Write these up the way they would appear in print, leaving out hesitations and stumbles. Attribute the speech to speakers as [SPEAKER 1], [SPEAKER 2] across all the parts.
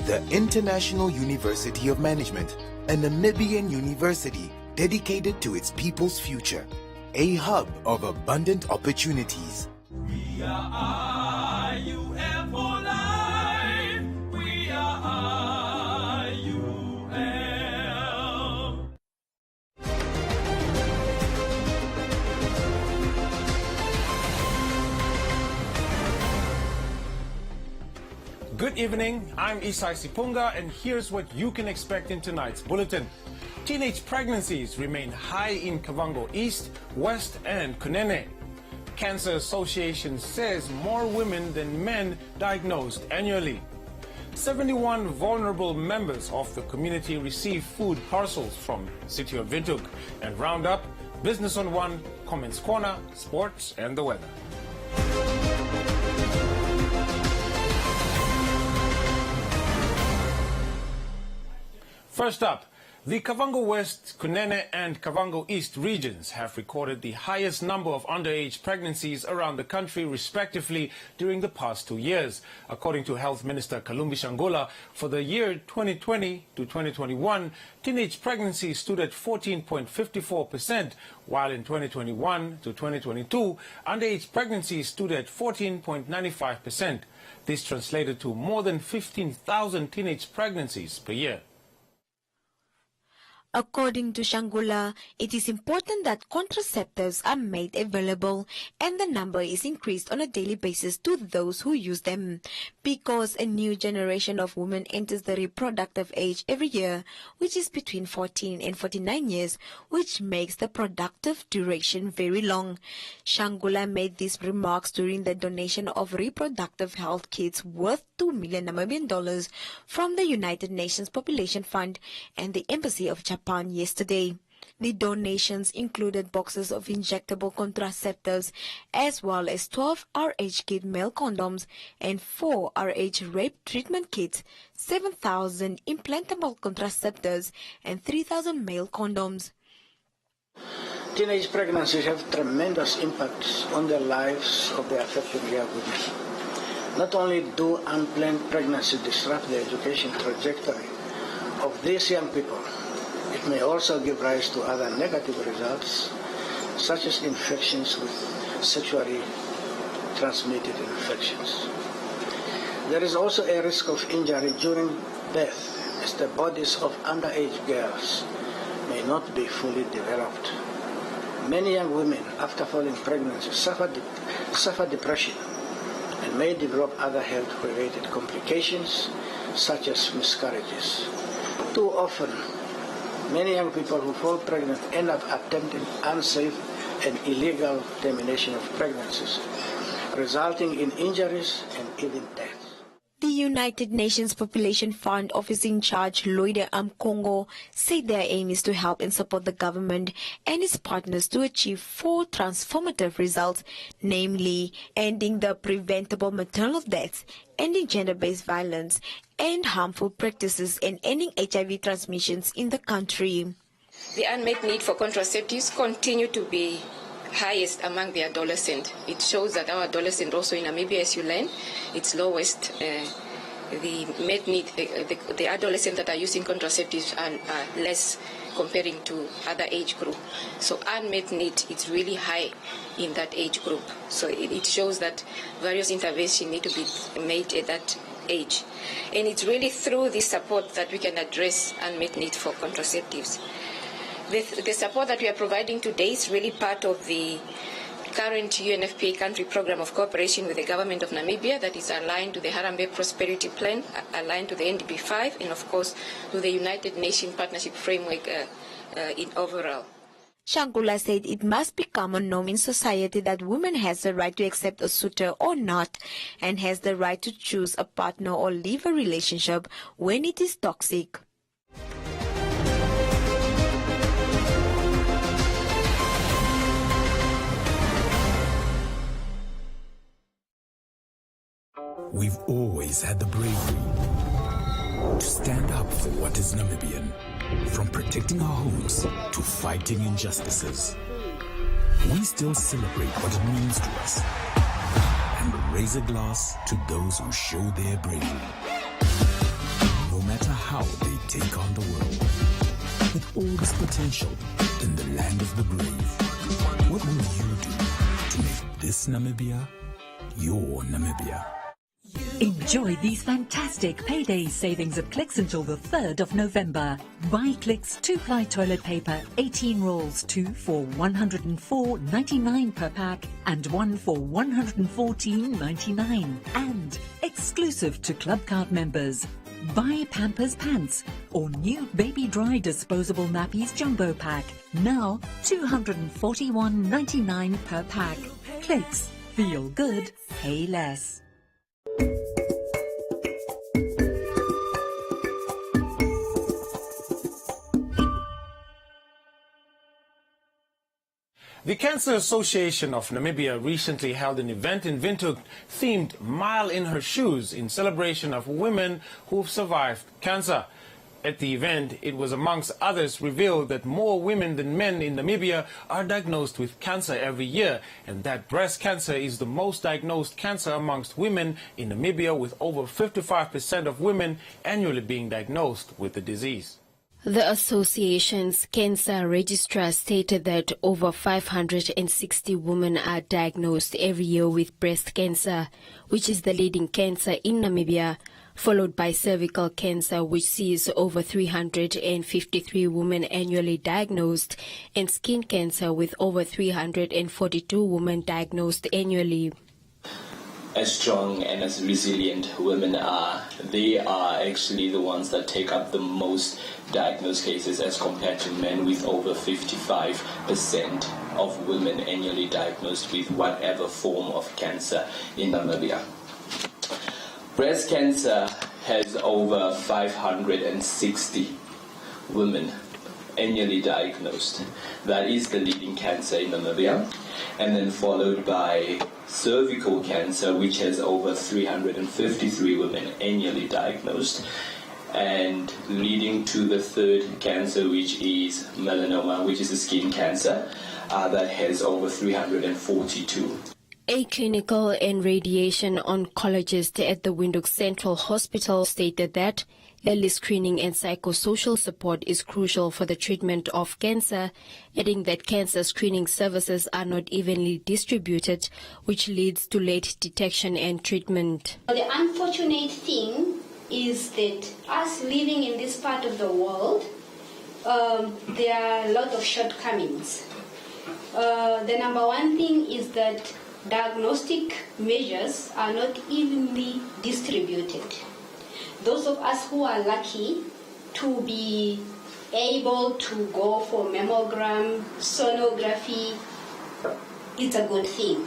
[SPEAKER 1] The International University of Management, a Namibian university dedicated to its people's future, a hub of abundant opportunities.
[SPEAKER 2] We are IUM for life. We are IUM.
[SPEAKER 3] Good evening, I'm Isai Sipunga, and here's what you can expect in tonight's bulletin. Teenage pregnancies remain high in Kavango East, West and Kunene. Cancer Association says more women than men diagnosed annually. 71 vulnerable members of the community receive food parcels from City of Windhoek. And Roundup, Business on One, Comments Corner, Sports and the weather. First up, the Kavango West, Kunene and Kavango East regions have recorded the highest number of underage pregnancies around the country, respectively, during the past 2 years. According to Health Minister Kalumbi Shangola, for the year 2020 to 2021, teenage pregnancies stood at 14.54%, while in 2021 to 2022, underage pregnancies stood at 14.95%. This translated to more than 15,000 teenage pregnancies per year.
[SPEAKER 4] According to Shangola, it is important that contraceptives are made available and the number is increased on a daily basis to those who use them, because a new generation of women enters the reproductive age every year, which is between 14 and 49 years, which makes the productive duration very long. Shangola made these remarks during the donation of reproductive health kits worth $2 million Namibian from the United Nations Population Fund and the Embassy of Japan yesterday. The donations included boxes of injectable contraceptives as well as 12 RH kit male condoms and 4 RH rape treatment kits, 7,000 implantable contraceptives and 3,000 male condoms.
[SPEAKER 5] Teenage pregnancies have tremendous impacts on the lives of the affected young women. Not only do unplanned pregnancy disrupt the education trajectory of these young people, it may also give rise to other negative results, such as infections with sexually transmitted infections. There is also a risk of injury during birth, as the bodies of underage girls may not be fully developed. Many young women, after falling pregnant, suffer depression and may develop other health-related complications, such as miscarriages. Too often, many young people who fall pregnant end up attempting unsafe and illegal termination of pregnancies, resulting in injuries and even death.
[SPEAKER 4] The United Nations Population Fund Office in Charge, Loida Amkongo, said their aim is to help and support the government and its partners to achieve 4 transformative results, namely ending the preventable maternal deaths, ending gender-based violence and harmful practices, and ending HIV transmissions in the country.
[SPEAKER 6] The unmet need for contraceptives continue to be highest among the adolescent. It shows that our adolescent also in Namibia, as you learn, it's lowest. The med need, the adolescents that are using contraceptives are less comparing to other age group. So unmet need is really high in that age group. So it shows that various interventions need to be made at that age. And it's really through this support that we can address unmet need for contraceptives. The support that we are providing today is really part of the current UNFPA country program of cooperation with the government of Namibia that is aligned to the Harambee Prosperity Plan, aligned to the NDP5, and of course to the United Nations Partnership Framework in overall.
[SPEAKER 4] Shangola said it must become a norm in society that women has the right to accept a suitor or not, and has the right to choose a partner or leave a relationship when it is toxic.
[SPEAKER 7] We've always had the bravery to stand up for what is Namibian, from protecting our homes to fighting injustices. We still celebrate what it means to us and raise a glass to those who show their bravery. how they take on the world. With all this potential in the land of the brave, what will you do to make this Namibia your Namibia?
[SPEAKER 8] Enjoy these fantastic payday savings at Clicks until the 3rd of November. Buy Clicks 2-ply toilet paper, 18 rolls, 2 for $104.99 per pack and 1 for $114.99. And exclusive to Club Card members. Buy Pampers Pants or new Baby Dry disposable nappies jumbo pack. Now $241.99 per pack. Clicks. Feel good. Pay less.
[SPEAKER 3] The Cancer Association of Namibia recently held an event in Windhoek themed Mile in Her Shoes in celebration of women who've survived cancer. At the event, it was amongst others revealed that more women than men in Namibia are diagnosed with cancer every year, and that breast cancer is the most diagnosed cancer amongst women in Namibia, with over 55% of women annually being diagnosed with the disease.
[SPEAKER 9] The association's cancer registrar stated that over 560 women are diagnosed every year with breast cancer, which is the leading cancer in Namibia, followed by cervical cancer, which sees over 353 women annually diagnosed, and skin cancer with over 342 women diagnosed annually.
[SPEAKER 10] As strong and as resilient women are, they are actually the ones that take up the most diagnosed cases as compared to men, with over 55% of women annually diagnosed with whatever form of cancer in Namibia. Breast cancer has over 560 women annually diagnosed. That is the leading cancer in Namibia, and then followed by cervical cancer, which has over 353 women annually diagnosed, and leading to the third cancer, which is melanoma, which is a skin cancer, that has over 342.
[SPEAKER 9] A clinical and radiation oncologist at the Windhoek Central Hospital stated that early screening and psychosocial support is crucial for the treatment of cancer, adding that cancer screening services are not evenly distributed, which leads to late detection and treatment.
[SPEAKER 11] The unfortunate thing is that us living in this part of the world, there are a lot of shortcomings. The number one thing is that diagnostic measures are not evenly distributed. Those of us who are lucky to be able to go for mammogram, sonography, it's a good thing.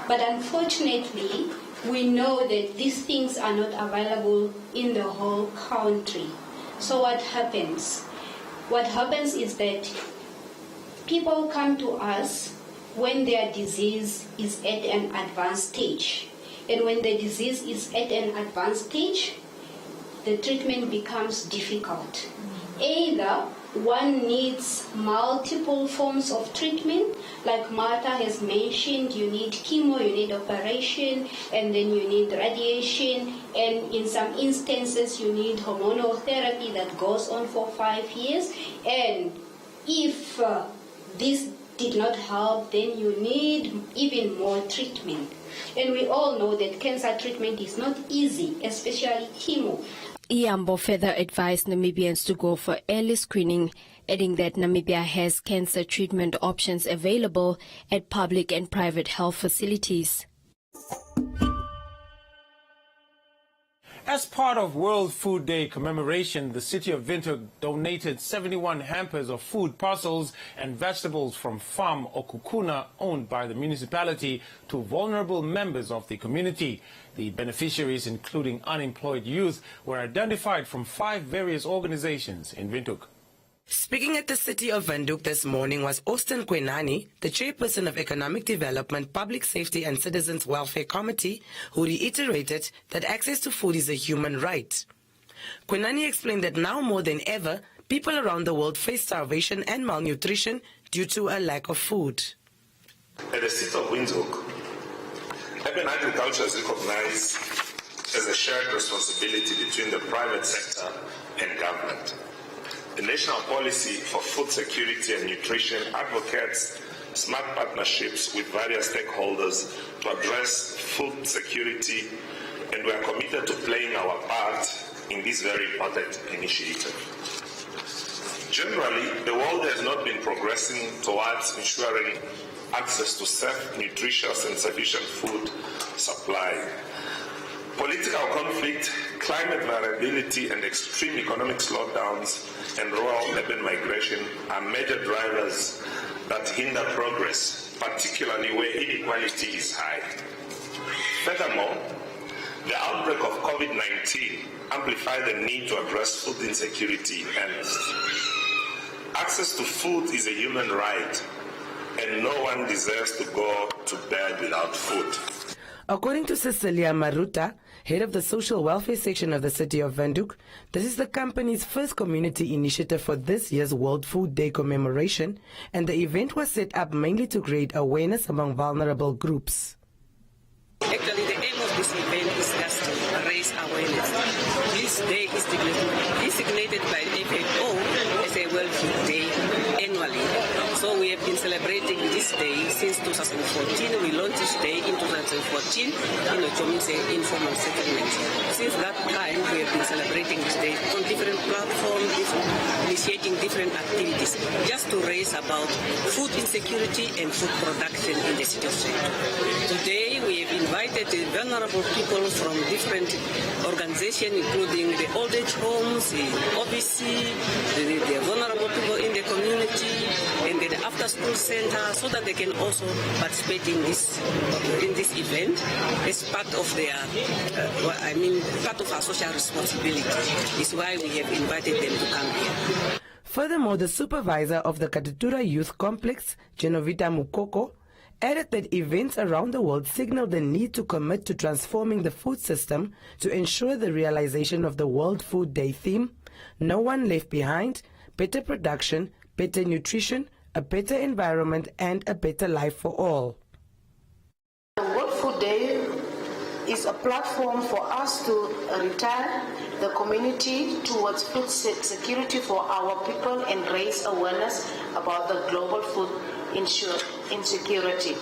[SPEAKER 11] But unfortunately, we know that these things are not available in the whole country. So what happens? What happens is that people come to us when their disease is at an advanced stage. And when the disease is at an advanced stage, the treatment becomes difficult. Either one needs multiple forms of treatment, like Martha has mentioned, you need chemo, you need operation, and then you need radiation, and in some instances you need hormonal therapy that goes on for 5 years. And if this did not help, then you need even more treatment. And we all know that cancer treatment is not easy, especially chemo.
[SPEAKER 9] Iambo further advised Namibians to go for early screening, adding that Namibia has cancer treatment options available at public and private health facilities.
[SPEAKER 3] As part of World Food Day commemoration, the city of Windhoek donated 71 hampers of food parcels and vegetables from Farm Okukuna, owned by the municipality, to vulnerable members of the community. The beneficiaries, including unemployed youth, were identified from 5 various organizations in Windhoek.
[SPEAKER 12] Speaking at the city of Windhoek this morning was Austin Kwenani, the chairperson of Economic Development, Public Safety and Citizens Welfare Committee, who reiterated that access to food is a human right. Kwenani explained that now more than ever, people around the world face starvation and malnutrition due to a lack of food.
[SPEAKER 13] At the city of Windhoek, urban agriculture is recognized as a shared responsibility between the private sector and government. The National Policy for Food Security and Nutrition advocates smart partnerships with various stakeholders to address food security, and we are committed to playing our part in this very important initiative. Generally, the world has not been progressing towards ensuring access to safe, nutritious, and sufficient food supply. Political conflict, climate variability, and extreme economic slowdowns and rural-urban migration are major drivers that hinder progress, particularly where inequality is high. Furthermore, the outbreak of COVID-19 amplified the need to address food insecurity and access to food is a human right, and no one deserves to go to bed without food.
[SPEAKER 12] According to Cecilia Maruta, head of the social welfare section of the city of Windhoek, this is the company's first community initiative for this year's World Food Day commemoration, and the event was set up mainly to create awareness among vulnerable groups.
[SPEAKER 14] Actually, the aim of this event is just to raise awareness. This day is designated by FAO as a World Food Day annually. So we have been celebrating this day since 2014. We launched this day in 2014 in the Chomise informal settlement. Since that time, we have been celebrating this day on different platforms, initiating different activities, just to raise about food insecurity and food production in the city of Windhoek. Today, we have invited vulnerable people from different organizations, including the old age homes, the OBC, the vulnerable people in the community, and the after-school center, so that they can also participate in this event as part of their, part of our social responsibility. Is why we have invited them to come here.
[SPEAKER 12] Furthermore, the supervisor of the Katutura Youth Complex, Genovita Mukoko, added that events around the world signal the need to commit to transforming the food system to ensure the realization of the World Food Day theme, no one left behind, better production, better nutrition, a better environment, and a better life for all.
[SPEAKER 15] The World Food Day is a platform for us to retire the community towards food security for our people and raise awareness about the global food insecurity.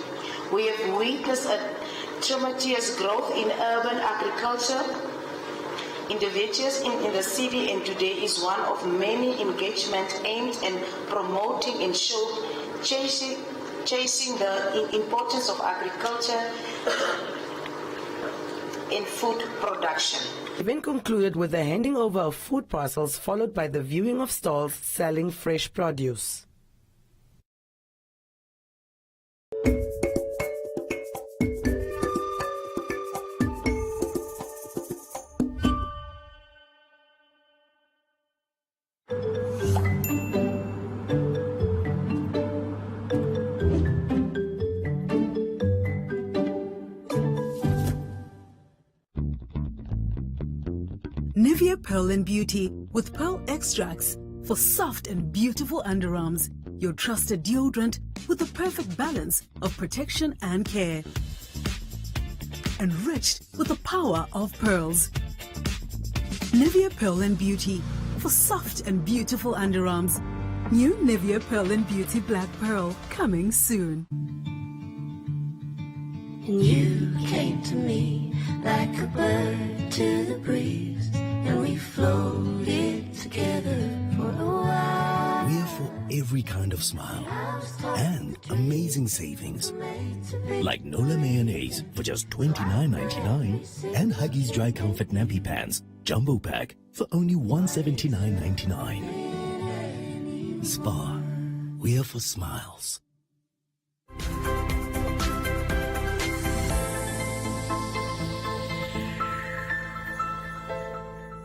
[SPEAKER 15] We have witnessed a tremendous growth in urban agriculture individuals in the city, and today is one of many engagements aimed at promoting and chasing the importance of agriculture in food production.
[SPEAKER 12] The event concluded with the handing over of food parcels, followed by the viewing of stalls selling fresh produce.
[SPEAKER 16] Nivea Pearl and Beauty with pearl extracts for soft and beautiful underarms. Your trusted deodorant with the perfect balance of protection and care. Enriched with the power of pearls. Nivea Pearl and Beauty for soft and beautiful underarms. New Nivea Pearl and Beauty Black Pearl coming soon.
[SPEAKER 17] And you came to me like a bird to the breeze, and we floated together for a while.
[SPEAKER 18] We're for every kind of smile and amazing savings. Like Nola Mayonnaise for just $29.99 and Huggies Dry Comfort Nappy Pants Jumbo Pack for only $179.99. Spa, we're for smiles.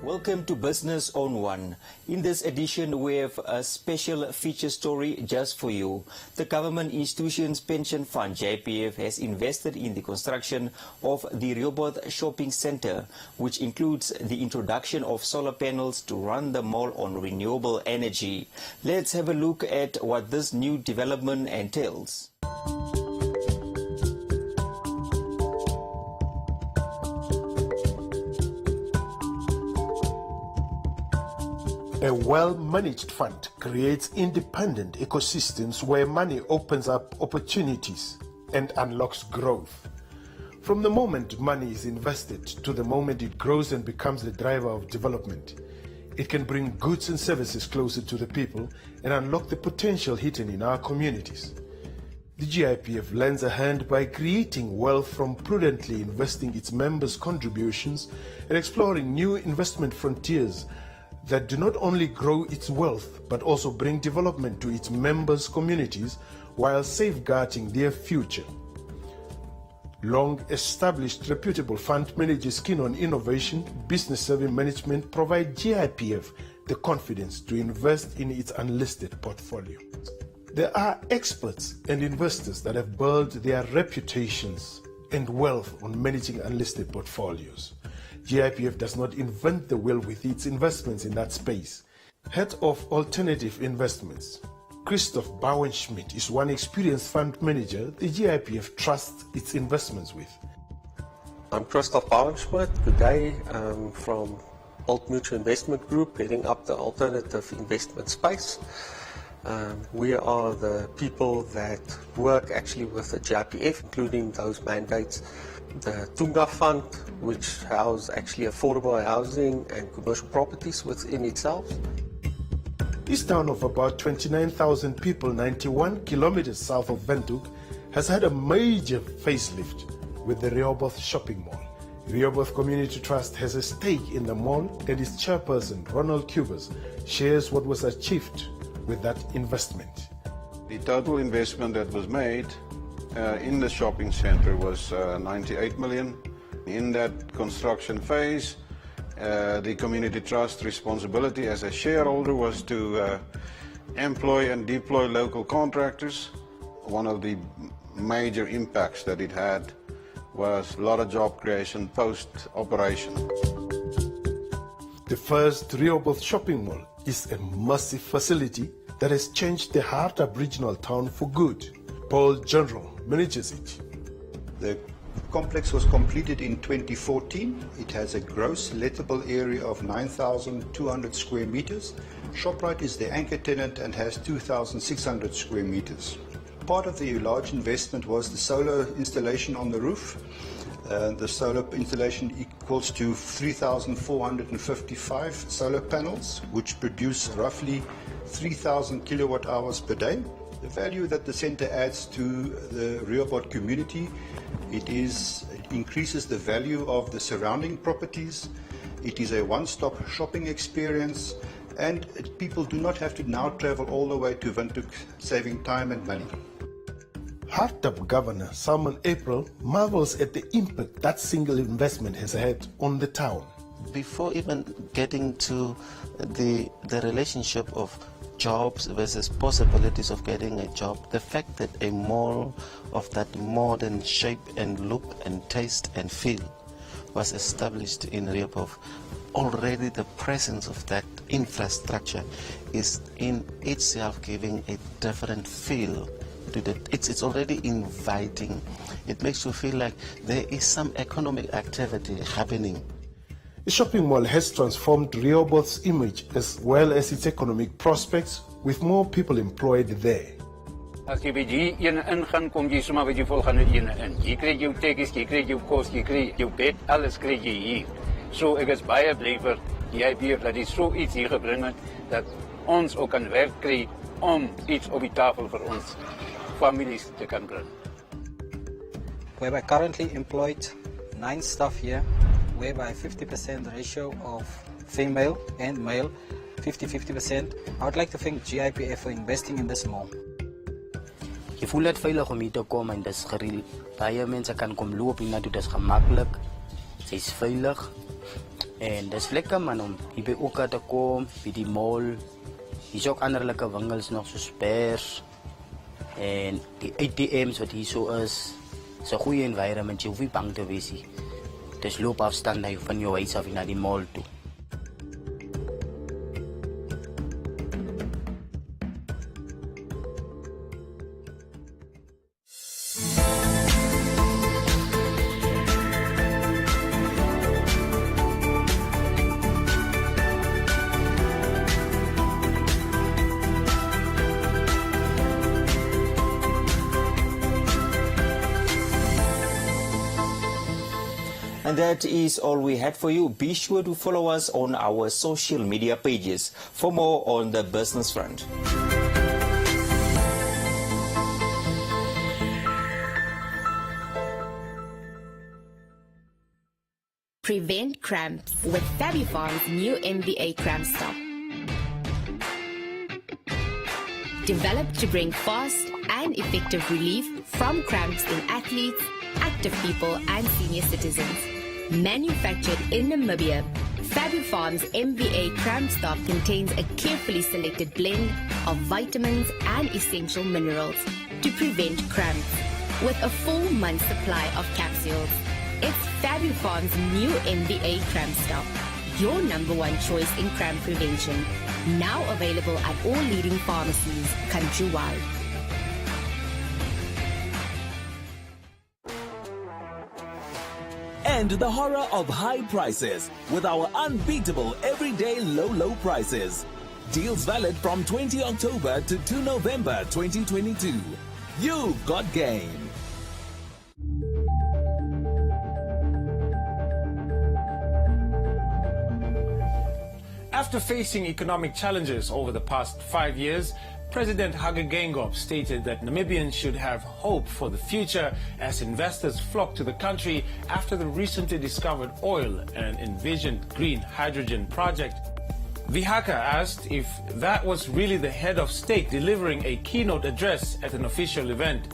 [SPEAKER 19] Welcome to Business on One. In this edition, we have a special feature story just for you. The Government Institutions Pension Fund, JPF, has invested in the construction of the Rehoboth Shopping Centre, which includes the introduction of solar panels to run the mall on renewable energy. Let's have a look at what this new development entails.
[SPEAKER 20] A well-managed fund creates independent ecosystems where money opens up opportunities and unlocks growth. From the moment money is invested to the moment it grows and becomes the driver of development, it can bring goods and services closer to the people and unlock the potential hidden in our communities. The GIPF lends a hand by creating wealth from prudently investing its members' contributions and exploring new investment frontiers that do not only grow its wealth but also bring development to its members' communities while safeguarding their future. Long-established reputable fund managers keen on innovation, business-savvy management provide GIPF the confidence to invest in its unlisted portfolio. There are experts and investors that have built their reputations and wealth on managing unlisted portfolios. GIPF does not invent the wheel with its investments in that space. Head of Alternative Investments, Christoph Bauenschmidt, is one experienced fund manager the GIPF trusts its investments with.
[SPEAKER 21] I'm Christoph Bauenschmidt, today from Old Mutual Investment Group, heading up the alternative investment space. We are the people that work actually with the GIPF, including those mandates. The Tunga Fund, which houses actually affordable housing and commercial properties within itself.
[SPEAKER 20] This town of about 29,000 people, 91 kilometers south of Windhoek, has had a major facelift with the Rehoboth shopping mall. Rehoboth Community Trust has a stake in the mall, and its chairperson, Ronald Cubers, shares what was achieved with that investment.
[SPEAKER 22] The total investment that was made in the shopping center was 98 million. In that construction phase, the community trust responsibility as a shareholder was to employ and deploy local contractors. One of the major impacts that it had was a lot of job creation post-operation.
[SPEAKER 20] The first Rehoboth shopping mall is a massive facility that has changed the Hart Aboriginal town for good. Paul General manages it.
[SPEAKER 23] The complex was completed in 2014. It has a gross lettable area of 9,200 square meters. ShopRite is the anchor tenant and has 2,600 square meters. Part of the large investment was the solar installation on the roof. The solar installation equals to 3,455 solar panels, which produce roughly 3,000 kilowatt hours per day. The value that the center adds to the Rehoboth community, it increases the value of the surrounding properties. It is a one-stop shopping experience, and people do not have to now travel all the way to Windhoek, saving time and money.
[SPEAKER 20] Hartap Governor Salman April marvels at the impact that single investment has had on the town.
[SPEAKER 24] Before even getting to the relationship of jobs versus possibilities of getting a job, the fact that a mall of that modern shape and look and taste and feel was established in Rehoboth, already the presence of that infrastructure is in itself giving a different feel to the, it's already inviting. It makes you feel like there is some economic activity happening.
[SPEAKER 20] The shopping mall has transformed Rehoboth's image as well as its economic prospects, with more people employed there.
[SPEAKER 25] As jy by die ene ingaan, kom jy sommer by die volgende ene in. Jy kry jou tekens, jy kry jou kos, jy kry jou bed, alles kry jy hier. So ek is baie bly vir die IPF dat hy so iets hier gebring het, dat ons ook kan werk kry om iets op die tafel vir ons families te kan bring.
[SPEAKER 26] Whereby currently employed 9 staff here, whereby 50% ratio of female and male, 50-50%. I would like to thank GIPF for investing in this mall.
[SPEAKER 27] Jy voel dit veilig om hier te kom en dis gereeld. Baie mense kan kom loop hier na toe, dis gemaklik. Dis veilig. En dis lekker man om hier by Oka te kom, by die mall. Hier's ook anderlike winkels nog so Spurs en die ATM's wat hier so is. Dis 'n goeie environment, jy hoef nie bang te wees nie. Dis loopafstand van jou huis af na die mall toe.
[SPEAKER 19] And that is all we had for you. Be sure to follow us on our social media pages for more on the business front.
[SPEAKER 1] Prevent cramps with Fabufarm's new MVA Cramp Stop. Developed to bring fast and effective relief from cramps in athletes, active people and senior citizens. Manufactured in Namibia, Fabufarm's MVA Cramp Stop contains a carefully selected blend of vitamins and essential minerals to prevent cramps with a full month supply of capsules. It's Fabufarm's new MVA Cramp Stop, your #1 choice in cramp prevention. Now available at all leading pharmacies countrywide.
[SPEAKER 18] And the horror of high prices with our unbeatable everyday low prices. Deals valid from 20 October to 2 November 2022. You've got game.
[SPEAKER 3] After facing economic challenges over the past 5 years, President Hage Geingob stated that Namibians should have hope for the future as investors flock to the country after the recently discovered oil and envisioned green hydrogen project. Vihaka asked if that was really the head of state delivering a keynote address at an official event.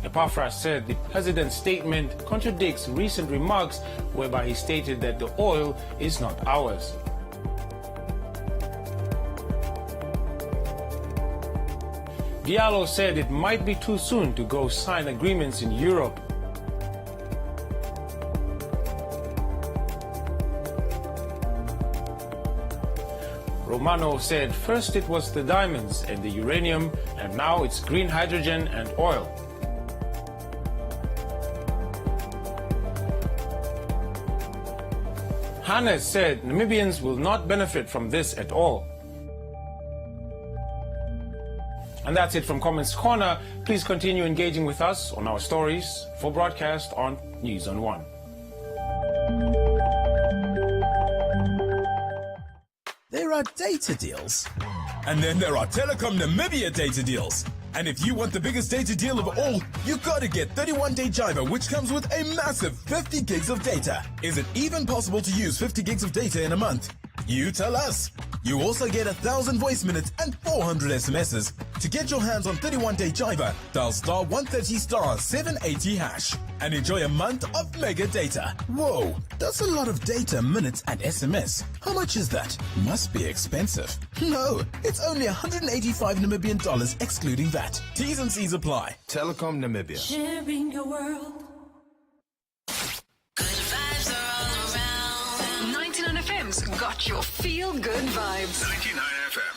[SPEAKER 3] Epaphras said the president's statement contradicts recent remarks whereby he stated that the oil is not ours. Diallo said it might be too soon to go sign agreements in Europe. Romano said first it was the diamonds and the uranium, and now it's green hydrogen and oil. Hannes said Namibians will not benefit from this at all. And that's it from Comments Corner. Please continue engaging with us on our stories for broadcast on News on One.
[SPEAKER 2] There are data deals. And then there are Telecom Namibia data deals. And if you want the biggest data deal of all, you gotta get 31-day Jiva, which comes with a massive 50 gigs of data. Is it even possible to use 50 gigs of data in a month? You tell us. You also get 1,000 voice minutes and 400 SMSs. To get your hands on 31-day Jiva, dial star 130 star 780 hash and enjoy a month of mega data. Whoa, that's a lot of data, minutes and SMS. How much is that? Must be expensive. No, it's only 185 Namibian dollars excluding VAT. T's and C's apply. Telecom Namibia.
[SPEAKER 17] Sharing your world.
[SPEAKER 4] 99 FM's got your feel-good vibes.
[SPEAKER 5] 99 FM.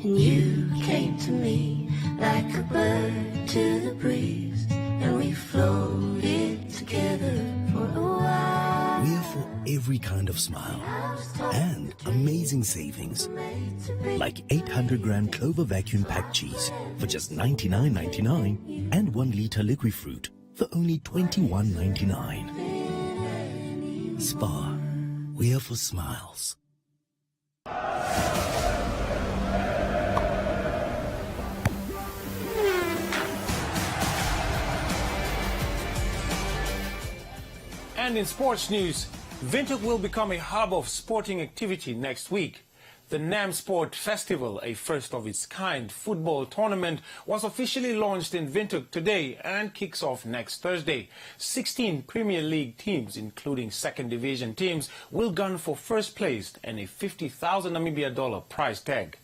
[SPEAKER 17] And you came to me like a bird to the breeze, and we floated together for a while.
[SPEAKER 18] We're for every kind of smile and amazing savings. Like 800 gram Clover vacuum packed cheese for just $99.99 and 1 liter liquid fruit for only $21.99. Spar, we're for smiles.
[SPEAKER 3] And in sports news, Windhoek will become a hub of sporting activity next week. The NAM Sport Festival, a first-of-its-kind football tournament, was officially launched in Windhoek today and kicks off next Thursday. 16 Premier League teams, including second division teams, will gun for first place and a 50,000 Namibia dollar prize tag.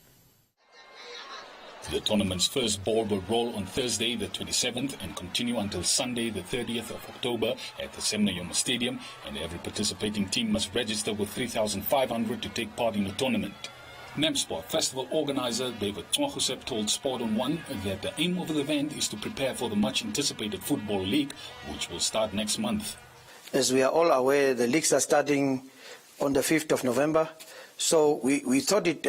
[SPEAKER 6] The tournament's first ball will roll on Thursday the 27th and continue until Sunday the 30th of October at the Semnayoma Stadium, and every participating team must register with 3,500 to take part in the tournament. NAM Sport Festival organizer David Tongosep told Sport on One that the aim of the event is to prepare for the much anticipated Football League, which will start next month.
[SPEAKER 7] As we are all aware, the leagues are starting on the 5th of November, so we thought it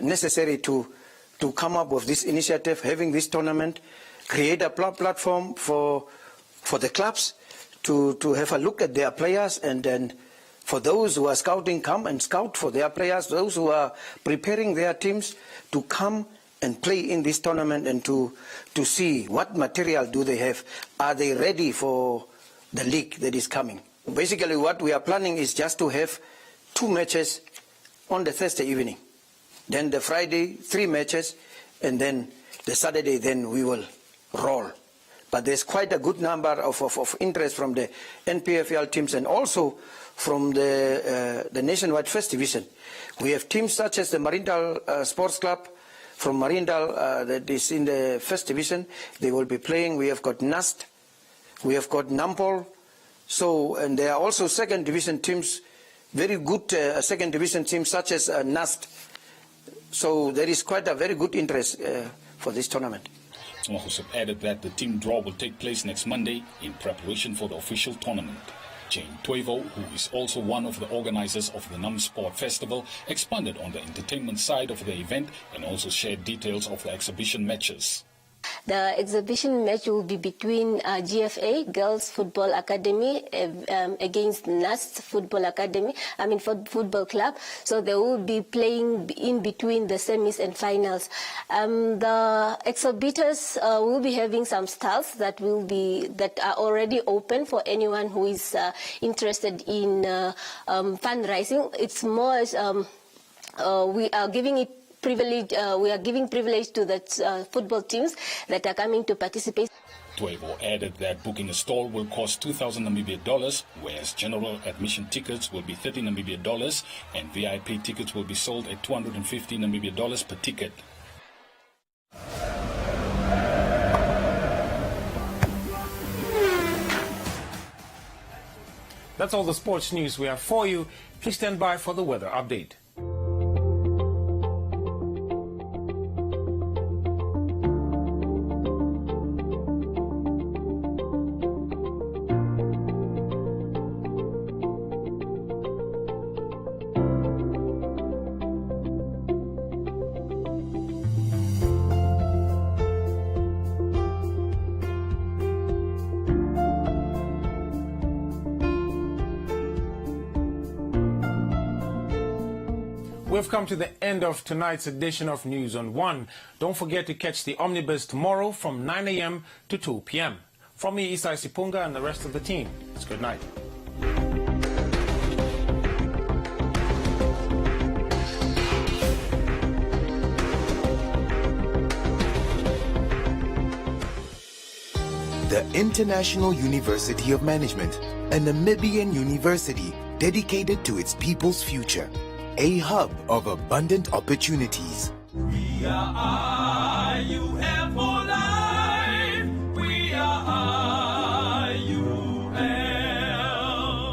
[SPEAKER 7] necessary to to come up with this initiative, having this tournament, create a platform for the clubs to have a look at their players, and then for those who are scouting, come and scout for their players, those who are preparing their teams to come and play in this tournament, and to see what material do they have. Are they ready for the league that is coming? Basically, what we are planning is just to have 2 matches on the Thursday evening. Then the Friday, 3 matches, and then the Saturday, then we will roll. But there's quite a good number of interest from the NPFL teams, and also from the nationwide first division. We have teams such as the Marindal Sports Club from Marindal that is in the first division. They will be playing. We have got NAST, we have got Nampol. So, and there are also second division teams, very good second division teams such as NAST. So there is quite a very good interest for this tournament.
[SPEAKER 6] Mahusab added that the team draw will take place next Monday in preparation for the official tournament. Jane Toivo, who is also one of the organizers of the NUM Sport Festival, expanded on the entertainment side of the event and also shared details of the exhibition matches.
[SPEAKER 5] The exhibition match will be between GFA, Girls Football Academy, against NAST Football Academy, Football Club. So they will be playing in between the semis and finals. The exhibitors will be having some stalls that are already open for anyone who is interested in fundraising. It's more we are giving it privilege. We are giving privilege to the football teams that are coming to participate.
[SPEAKER 6] Toivo added that booking a stall will cost 2,000 Namibia dollars, whereas general admission tickets will be 30 Namibia dollars, and VIP tickets will be sold at 250 Namibia dollars per ticket.
[SPEAKER 3] That's all the sports news we have for you. Please stand by for the weather update. We've come to the end of tonight's edition of News on One. Don't forget to catch the Omnibus tomorrow from 9 a.m. to 2 p.m. From me, Isai Sipunga, and the rest of the team, it's good night.
[SPEAKER 8] The International University of Management, a Namibian university dedicated to its people's future. A hub of abundant opportunities.
[SPEAKER 9] We are IUFO.